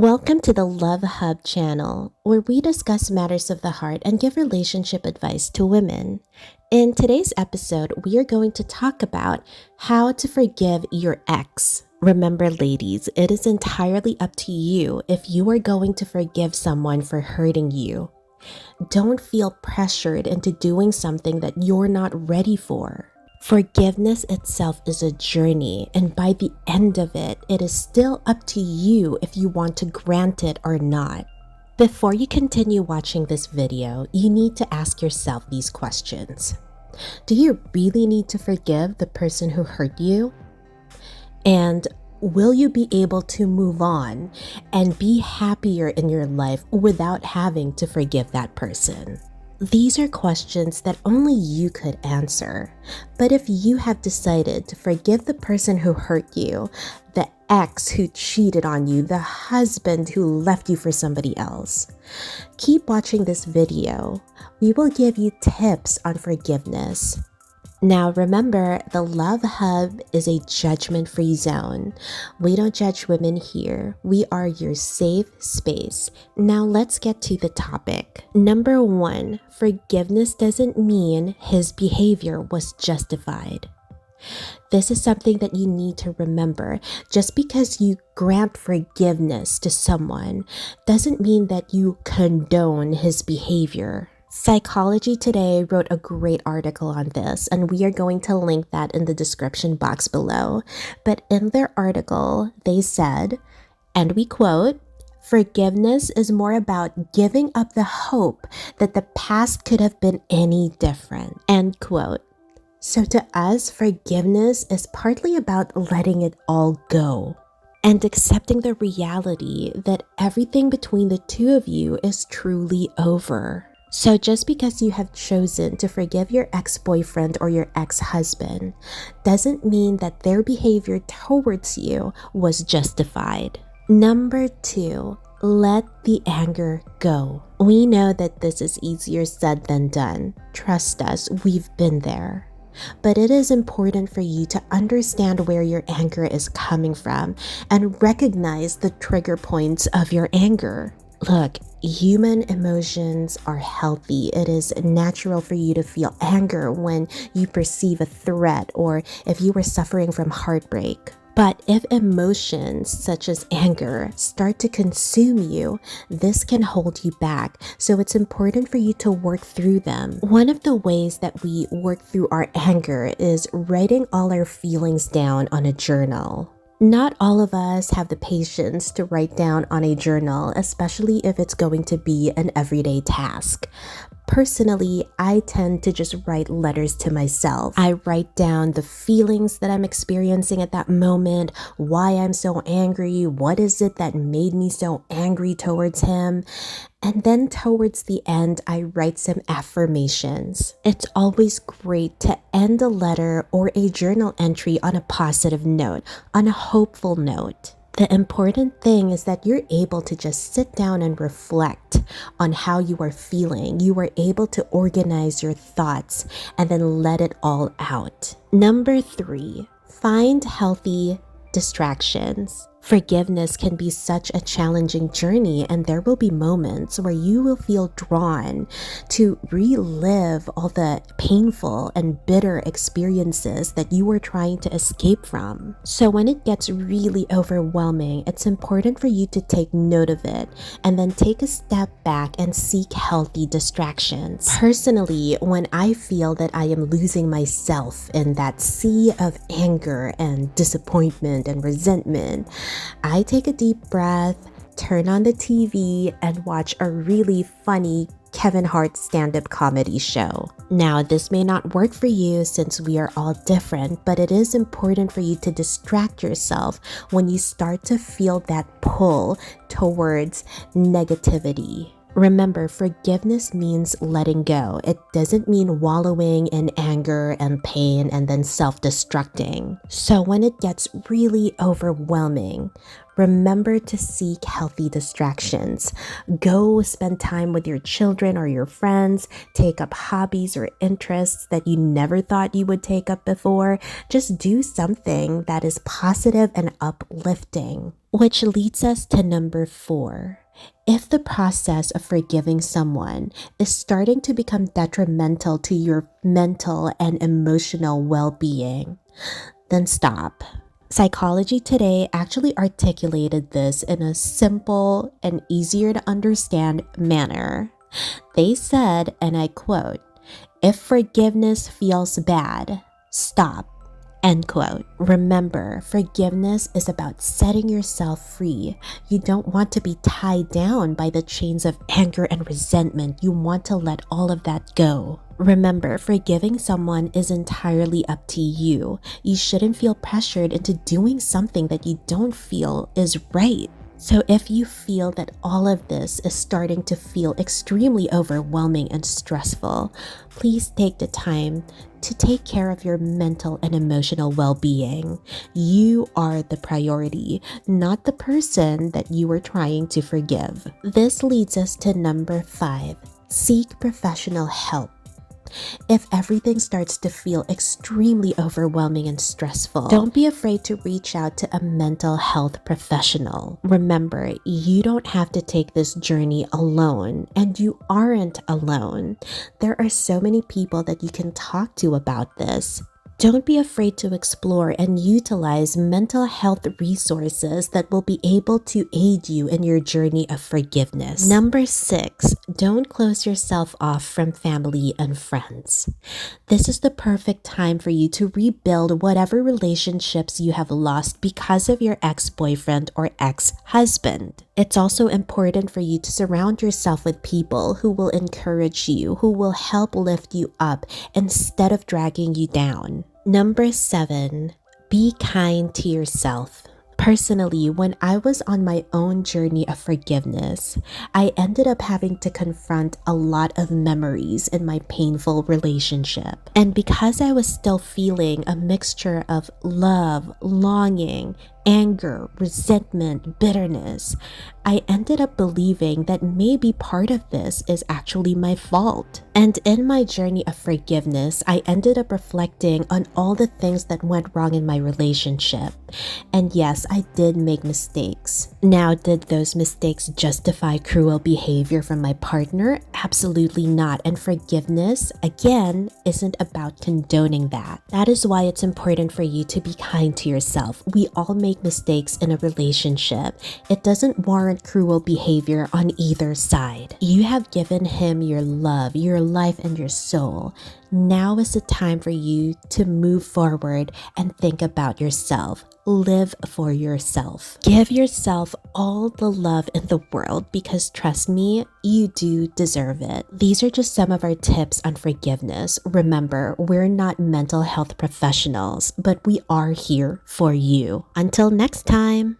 Welcome to the Love Hub channel, where we discuss matters of the heart and give relationship advice to women. In today's episode, we are going to talk about how to forgive your ex. Remember, ladies, it is entirely up to you if you are going to forgive someone for hurting you. Don't feel pressured into doing something that you're not ready for. Forgiveness itself is a journey, and by the end of it, it is still up to you if you want to grant it or not. Before you continue watching this video, you need to ask yourself these questions. Do you really need to forgive the person who hurt you? And will you be able to move on and be happier in your life without having to forgive that person? These are questions that only you could answer. But if you have decided to forgive the person who hurt you, the ex who cheated on you, the husband who left you for somebody else, keep watching this video. We will give you tips on forgiveness. Now remember, the Love Hub is a judgment-free zone. We don't judge women here. We are your safe space. Now let's get to the topic. Number 1, forgiveness doesn't mean his behavior was justified. This is something that you need to remember. Just because you grant forgiveness to someone doesn't mean that you condone his behavior. Psychology Today wrote a great article on this, and we are going to link that in the description box below. But in their article, they said, and we quote, "Forgiveness is more about giving up the hope that the past could have been any different." End quote. So to us, forgiveness is partly about letting it all go and accepting the reality that everything between the two of you is truly over. So just because you have chosen to forgive your ex-boyfriend or your ex-husband doesn't mean that their behavior towards you was justified. Number 2, let the anger go. We know that this is easier said than done. Trust us, we've been there. But it is important for you to understand where your anger is coming from and recognize the trigger points of your anger. Look, human emotions are healthy. It is natural for you to feel anger when you perceive a threat or if you are suffering from heartbreak. But if emotions such as anger start to consume you, this can hold you back. So it's important for you to work through them. One of the ways that we work through our anger is writing all our feelings down on a journal. Not all of us have the patience to write down on a journal, especially if it's going to be an everyday task. Personally, I tend to just write letters to myself. I write down the feelings that I'm experiencing at that moment, why I'm so angry, what is it that made me so angry towards him. And then towards the end, I write some affirmations. It's always great to end a letter or a journal entry on a positive note, on a hopeful note. The important thing is that you're able to just sit down and reflect on how you are feeling. You are able to organize your thoughts and then let it all out. Number 3, find healthy distractions. Forgiveness can be such a challenging journey, and there will be moments where you will feel drawn to relive all the painful and bitter experiences that you were trying to escape from. So when it gets really overwhelming, it's important for you to take note of it and then take a step back and seek healthy distractions. Personally, when I feel that I am losing myself in that sea of anger and disappointment and resentment, I take a deep breath, turn on the TV, and watch a really funny Kevin Hart stand-up comedy show. Now, this may not work for you since we are all different, but it is important for you to distract yourself when you start to feel that pull towards negativity. Remember, forgiveness means letting go. It doesn't mean wallowing in anger and pain and then self-destructing. So when it gets really overwhelming, Remember to seek healthy distractions. Go spend time with your children or your friends. Take up hobbies or interests that you never thought you would take up before. Just do something that is positive and uplifting. Which leads us to number 4. If the process of forgiving someone is starting to become detrimental to your mental and emotional well-being, then stop. Psychology Today actually articulated this in a simple and easier to understand manner. They said, and I quote, "If forgiveness feels bad, stop." End quote. Remember, forgiveness is about setting yourself free. You don't want to be tied down by the chains of anger and resentment. You want to let all of that go. Remember, forgiving someone is entirely up to you. You shouldn't feel pressured into doing something that you don't feel is right. So if you feel that all of this is starting to feel extremely overwhelming and stressful, please take the time to take care of your mental and emotional well-being. You are the priority, not the person that you are trying to forgive. This leads us to number 5. Seek professional help. If everything starts to feel extremely overwhelming and stressful, don't be afraid to reach out to a mental health professional. Remember, you don't have to take this journey alone, and you aren't alone. There are so many people that you can talk to about this. Don't be afraid to explore and utilize mental health resources that will be able to aid you in your journey of forgiveness. Number 6, don't close yourself off from family and friends. This is the perfect time for you to rebuild whatever relationships you have lost because of your ex-boyfriend or ex-husband. It's also important for you to surround yourself with people who will encourage you, who will help lift you up instead of dragging you down. Number 7, be kind to yourself. Personally, when I was on my own journey of forgiveness, I ended up having to confront a lot of memories in my painful relationship. And because I was still feeling a mixture of love, longing, anger, resentment, bitterness, I ended up believing that maybe part of this is actually my fault. And in my journey of forgiveness, I ended up reflecting on all the things that went wrong in my relationship. And yes, I did make mistakes. Now, did those mistakes justify cruel behavior from my partner? Absolutely not. And forgiveness, again, isn't about condoning that. That is why it's important for you to be kind to yourself. We all make mistakes in a relationship. It doesn't warrant cruel behavior on either side. You have given him your love, your life, and your soul. Now is the time for you to move forward and think about yourself. Live for yourself. Give yourself all the love in the world because trust me, you do deserve it. These are just some of our tips on forgiveness. Remember, we're not mental health professionals, but we are here for you. Until next time.